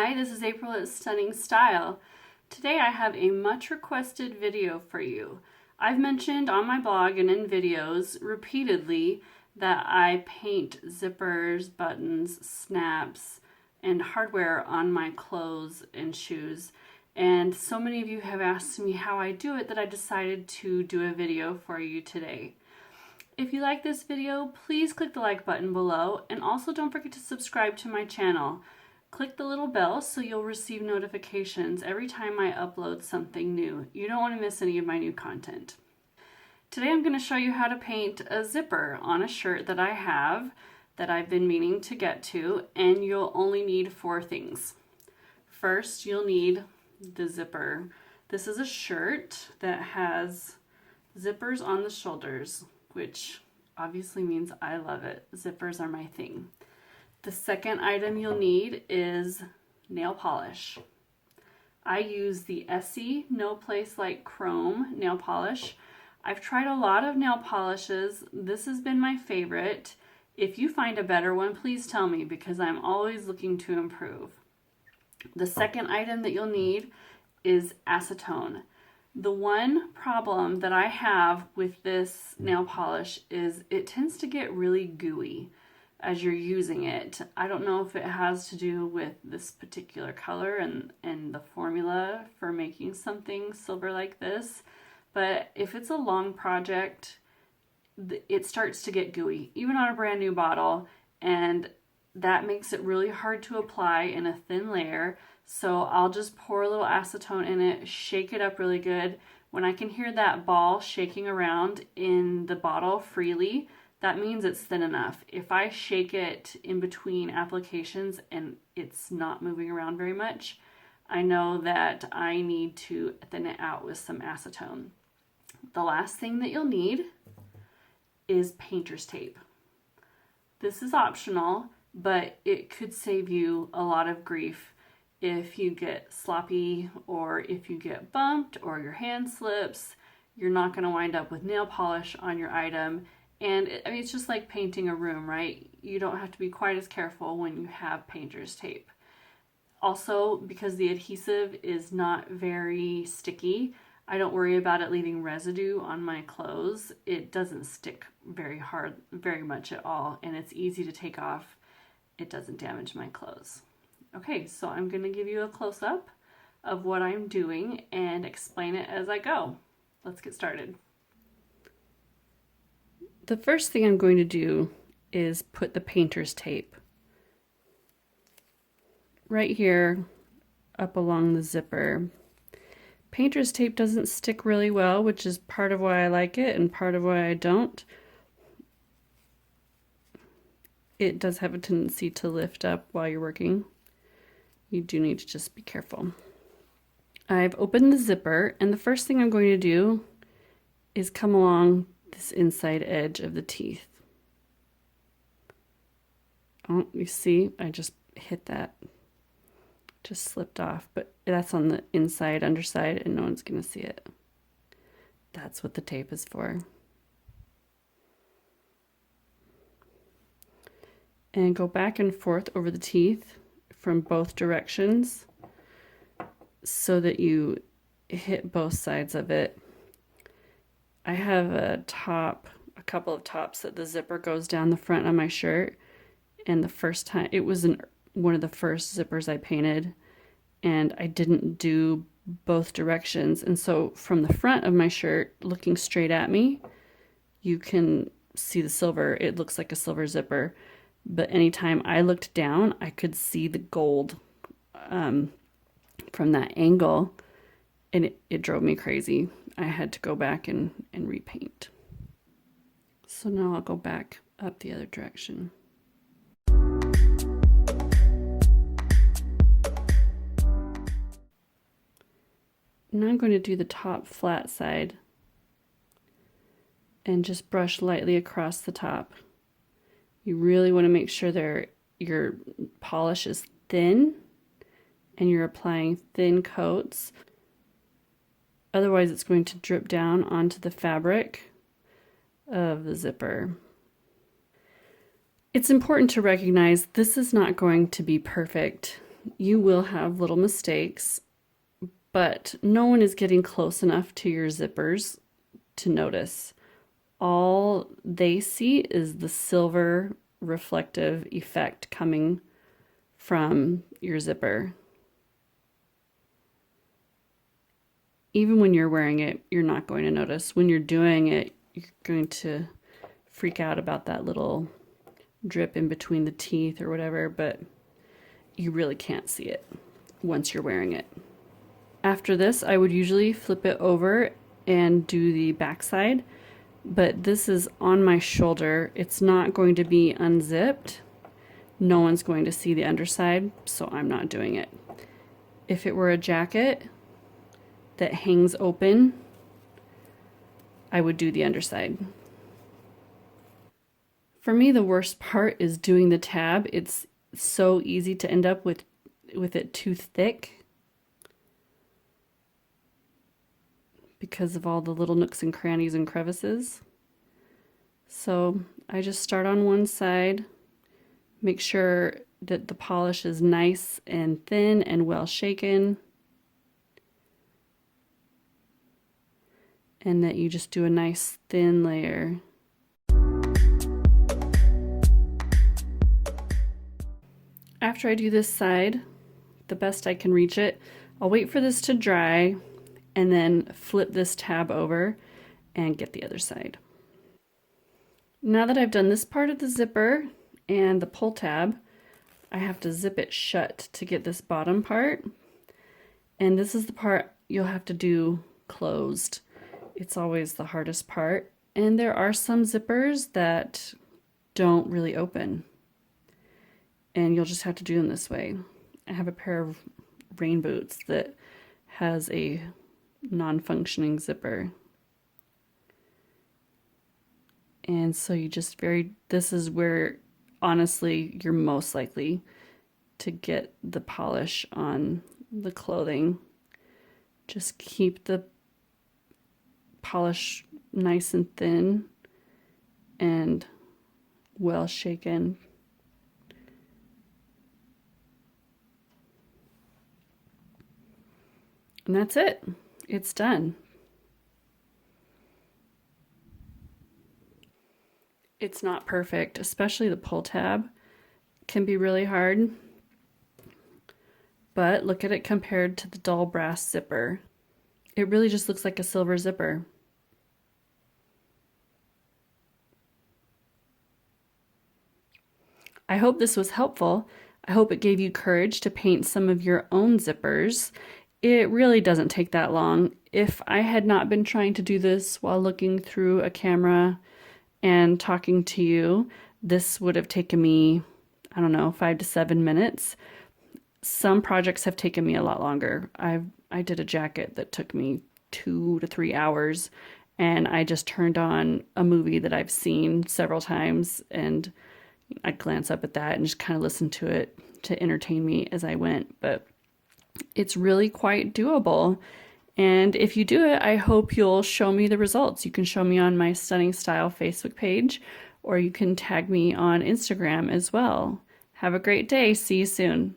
Hi, this is April at Stunning Style. Today I have a much requested video for you. I've mentioned on my blog and in videos repeatedly that I paint zippers, buttons, snaps, and hardware on my clothes and shoes. And so many of you have asked me how I do it that I decided to do a video for you today. If you like this video, please click the like button below, and also don't forget to subscribe to my channel. Click the little bell so you'll receive notifications every time I upload something new. You don't want to miss any of my new content. Today I'm going to show you how to paint a zipper on a shirt that I have that I've been meaning to get to, and you'll only need 4 things. First, you'll need the zipper. This is a shirt that has zippers on the shoulders, which obviously means I love it. Zippers are my thing. The second item you'll need is nail polish. I use the Essie No Place Like Chrome nail polish. I've tried a lot of nail polishes. This has been my favorite. If you find a better one, please tell me because I'm always looking to improve. The second item that you'll need is acetone. The one problem that I have with this nail polish is it tends to get really gooey as you're using it. I don't know if it has to do with this particular color and the formula for making something silver like this, but if it's a long project, it starts to get gooey, even on a brand new bottle, and that makes it really hard to apply in a thin layer. So I'll just pour a little acetone in it, shake it up really good. When I can hear that ball shaking around in the bottle freely, that means it's thin enough. If I shake it in between applications and it's not moving around very much, I know that I need to thin it out with some acetone. The last thing that you'll need is painter's tape. This is optional, but it could save you a lot of grief if you get sloppy or if you get bumped or your hand slips. You're not going to wind up with nail polish on your item. And it's just like painting a room, right? You don't have to be quite as careful when you have painter's tape. Also, because the adhesive is not very sticky, I don't worry about it leaving residue on my clothes. It doesn't stick very much at all, and it's easy to take off. It doesn't damage my clothes. Okay, so I'm going to give you a close-up of what I'm doing and explain it as I go. Let's get started. The first thing I'm going to do is put the painter's tape right here up along the zipper. Painter's tape doesn't stick really well, which is part of why I like it and part of why I don't. It does have a tendency to lift up while you're working. You do need to just be careful. I've opened the zipper, and the first thing I'm going to do is come along this inside edge of the teeth. Oh, you see, I just hit that. Just slipped off, but that's on the inside, underside, and no one's going to see it. That's what the tape is for. And go back and forth over the teeth from both directions so that you hit both sides of it. I have a couple of tops that the zipper goes down the front of my shirt, and the first time, it was one of the first zippers I painted, and I didn't do both directions, and so from the front of my shirt, looking straight at me, you can see the silver. It looks like a silver zipper, but anytime I looked down, I could see the gold from that angle, and it drove me crazy. I had to go back and repaint. So now I'll go back up the other direction. Now I'm going to do the top flat side and just brush lightly across the top. You really want to make sure your polish is thin and you're applying thin coats. Otherwise, it's going to drip down onto the fabric of the zipper. It's important to recognize this is not going to be perfect. you will have little mistakes, but no one is getting close enough to your zippers to notice. All they see is the silver reflective effect coming from your zipper. Even when you're wearing it, you're not going to notice. When you're doing it, you're going to freak out about that little drip in between the teeth or whatever, but you really can't see it once you're wearing it. After this, I would usually flip it over and do the backside, but this is on my shoulder. It's not going to be unzipped. No one's going to see the underside, so I'm not doing it. If it were a jacket that hangs open, I would do the underside. For me, the worst part is doing the tab. It's so easy to end up with it too thick because of all the little nooks and crannies and crevices. So I just start on one side, make sure that the polish is nice and thin and well shaken, and that you just do a nice thin layer. After I do this side, the best I can reach it, I'll wait for this to dry and then flip this tab over and get the other side. Now that I've done this part of the zipper and the pull tab, I have to zip it shut to get this bottom part. And this is the part you'll have to do closed. It's always the hardest part. And there are some zippers that don't really open, and you'll just have to do them this way. I have a pair of rain boots that has a non-functioning zipper. And so you just this is where honestly you're most likely to get the polish on the clothing. Just keep the polish nice and thin and well shaken. And that's it. It's done. It's not perfect, especially the pull tab can be really hard. But look at it compared to the dull brass zipper. It really just looks like a silver zipper. I hope this was helpful. I hope it gave you courage to paint some of your own zippers. It really doesn't take that long. If I had not been trying to do this while looking through a camera and talking to you, this would have taken me, I don't know, 5 to 7 minutes. Some projects have taken me a lot longer. I did a jacket that took me 2 to 3 hours, and I just turned on a movie that I've seen several times, and I'd glance up at that and just kind of listen to it to entertain me as I went. But it's really quite doable. And if you do it, I hope you'll show me the results. You can show me on my Stunning Style Facebook page, or you can tag me on Instagram as well. Have a great day. See you soon.